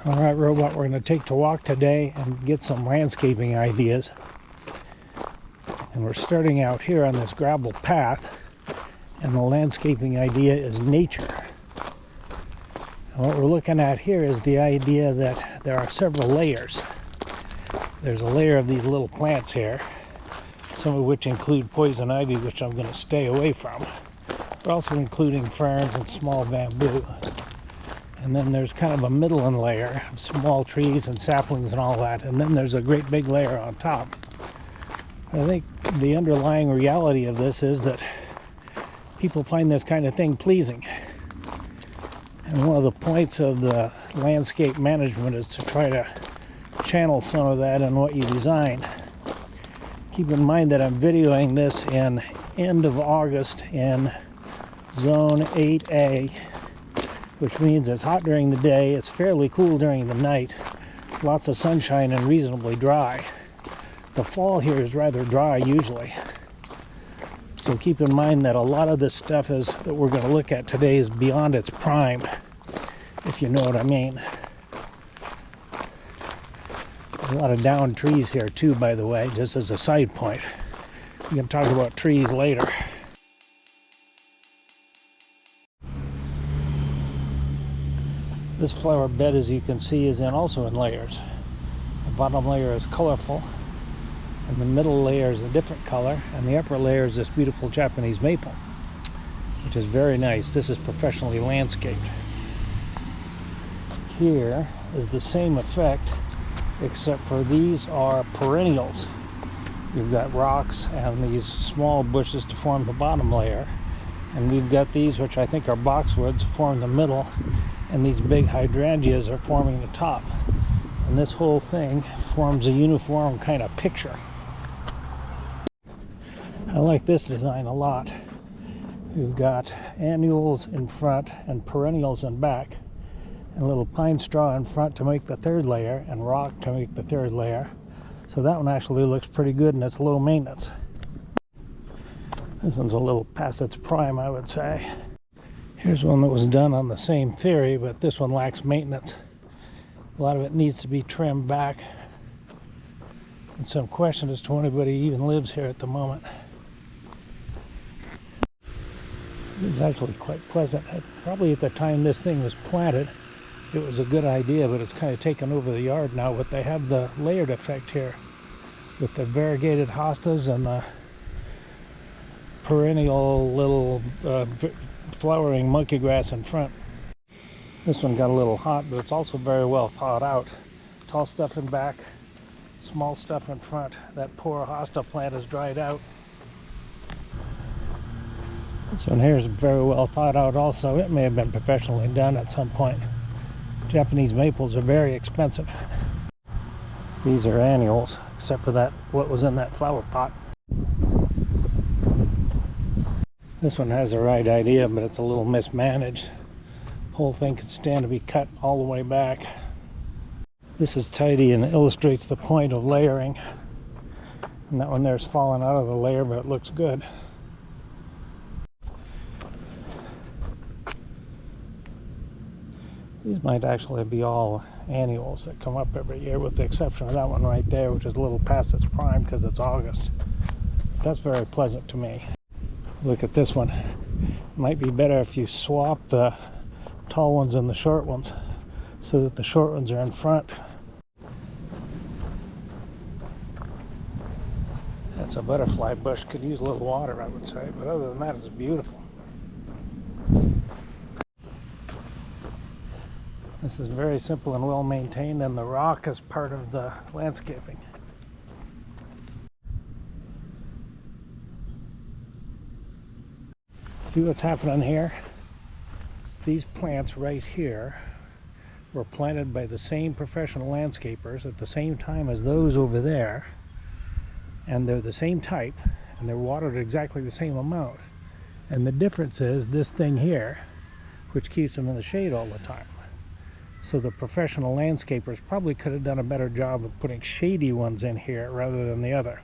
All right, Robot, we're going to take to walk today and get some landscaping ideas. And we're starting out here on this gravel path, and the landscaping idea is nature. And what we're looking at here is the idea that there are several layers. There's a layer of these little plants here, some of which include poison ivy, which I'm going to stay away from. We're also including ferns and small bamboo. And then there's kind of a middle layer of small trees and saplings and all that. And then there's a great big layer on top. I think the underlying reality of this is that people find this kind of thing pleasing. And one of the points of the landscape management is to try to channel some of that in what you design. Keep in mind that I'm videoing this in end of August in Zone 8A. Which means it's hot during the day, it's fairly cool during the night, lots of sunshine and reasonably dry. The fall here is rather dry usually. So keep in mind that a lot of this stuff that we're going to look at today is beyond its prime, if you know what I mean. There's a lot of downed trees here too, by the way, just as a side point. We can talk about trees later. This flower bed, as you can see, is also in layers. The bottom layer is colorful, and the middle layer is a different color, and the upper layer is this beautiful Japanese maple, which is very nice. This is professionally landscaped. Here is the same effect, except for these are perennials. You've got rocks and these small bushes to form the bottom layer, and we've got these, which I think are boxwoods, form the middle, and these big hydrangeas are forming the top. And this whole thing forms a uniform kind of picture. I like this design a lot. We've got annuals in front and perennials in back, and a little pine straw in front to make the third layer, and rock to make the third layer. So that one actually looks pretty good, and it's low maintenance. This one's a little past its prime, I would say. Here's one that was done on the same theory, but this one lacks maintenance. A lot of it needs to be trimmed back. And some question as to when anybody even lives here at the moment. This is actually quite pleasant. Probably at the time this thing was planted, it was a good idea, but it's kind of taken over the yard now. But they have the layered effect here with the variegated hostas and the perennial little flowering monkey grass in front. This one got a little hot, but it's also very well thought out. Tall stuff in back, small stuff in front. That poor hosta plant is dried out. This one here is very well thought out also. It may have been professionally done at some point. Japanese maples are very expensive. These are annuals, except for that what was in that flower pot. This one has the right idea, but it's a little mismanaged. The whole thing could stand to be cut all the way back. This is tidy and illustrates the point of layering. And that one there's fallen out of the layer, but it looks good. These might actually be all annuals that come up every year, with the exception of that one right there, which is a little past its prime because it's August. But that's very pleasant to me. Look at this one. It might be better if you swap the tall ones and the short ones so that the short ones are in front. That's a butterfly bush. Could use a little water, I would say, but other than that, it's beautiful. This is very simple and well maintained, and the rock is part of the landscaping. See what's happening here? These plants right here were planted by the same professional landscapers at the same time as those over there, and they're the same type, and they're watered exactly the same amount. And the difference is this thing here, which keeps them in the shade all the time. So the professional landscapers probably could have done a better job of putting shady ones in here rather than the other.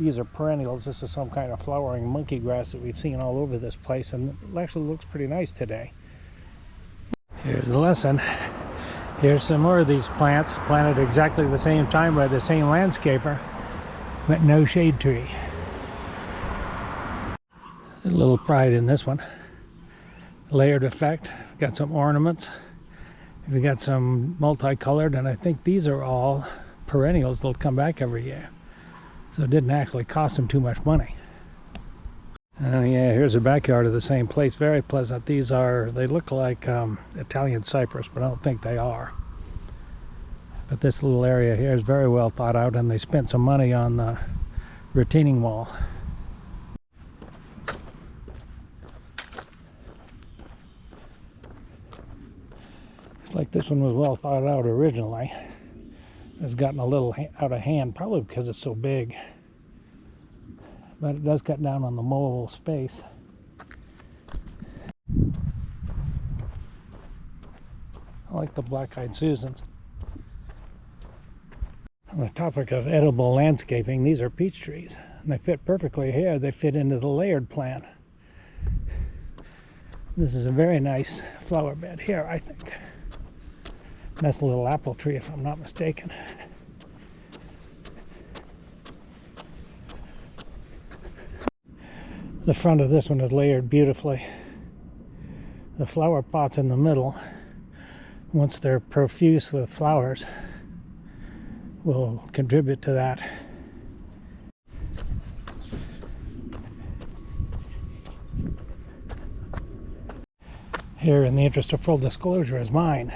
These are perennials. This is some kind of flowering monkey grass that we've seen all over this place, and it actually looks pretty nice today. Here's the lesson. Here's some more of these plants planted exactly the same time by the same landscaper, but no shade tree. A little pride in this one. Layered effect. Got some ornaments. We got some multicolored, and I think these are all perennials that'll come back every year. So it didn't actually cost them too much money. Oh yeah, here's a backyard of the same place. Very pleasant. These are, they look like Italian cypress, but I don't think they are. But this little area here is very well thought out, and they spent some money on the retaining wall. Looks like this one was well thought out originally. It's gotten a little out of hand, probably because it's so big. But it does cut down on the mowable space. I like the black-eyed Susans. On the topic of edible landscaping, these are peach trees, and they fit perfectly here. They fit into the layered plan. This is a very nice flower bed here, I think. That's a little apple tree, if I'm not mistaken. The front of this one is layered beautifully. The flower pots in the middle, once they're profuse with flowers, will contribute to that. Here, in the interest of full disclosure, is mine.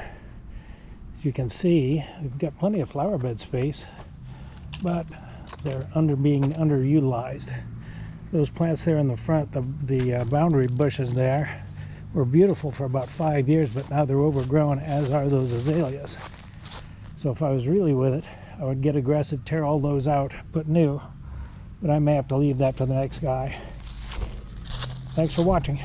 As you can see, we've got plenty of flower bed space, but they're being underutilized. Those plants there in the front, the boundary bushes there, were beautiful for about 5 years, but now they're overgrown, as are those azaleas. So if I was really with it, I would get aggressive, tear all those out, put new, but I may have to leave that for the next guy. Thanks for watching.